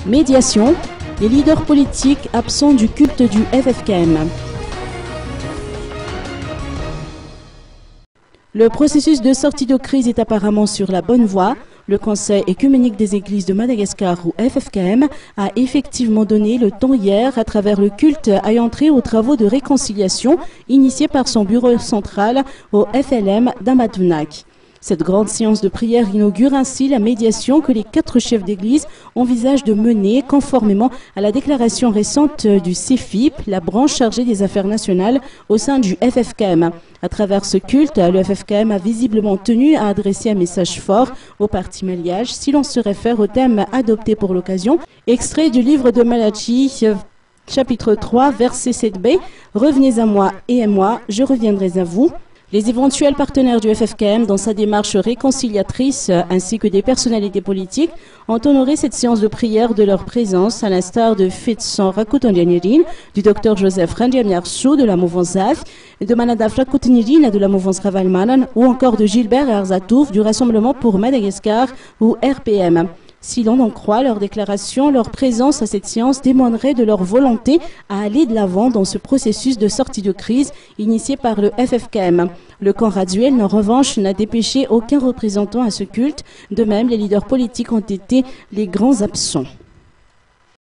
Médiation, les leaders politiques absents du culte du FFKM. Le processus de sortie de crise est apparemment sur la bonne voie. Le Conseil œcuménique des Églises de Madagascar, ou FFKM, a effectivement donné le temps hier à travers le culte ayant trait aux travaux de réconciliation initiés par son bureau central au FLM d'Amadounak. Cette grande séance de prière inaugure ainsi la médiation que les 4 chefs d'église envisagent de mener conformément à la déclaration récente du CEFIP, la branche chargée des affaires nationales au sein du FFKM. À travers ce culte, le FFKM a visiblement tenu à adresser un message fort au parti malgache si l'on se réfère au thème adopté pour l'occasion, extrait du livre de Malachi, chapitre 3, verset 7b, « Revenez à moi et à moi, je reviendrai à vous ». Les éventuels partenaires du FFKM dans sa démarche réconciliatrice ainsi que des personnalités politiques ont honoré cette séance de prière de leur présence à l'instar de Fitson Rakoutondianirin, du Dr Joseph Randiamiarsou de la mouvance ZAF, de Manadaf Rakoutonirine de la mouvance Ravalmanan ou encore de Gilbert Arzatouf du Rassemblement pour Madagascar ou RPM. Si l'on en croit leur déclaration, leur présence à cette séance témoignerait de leur volonté à aller de l'avant dans ce processus de sortie de crise initié par le FFKM. Le camp Raduel, en revanche, n'a dépêché aucun représentant à ce culte. De même, les leaders politiques ont été les grands absents.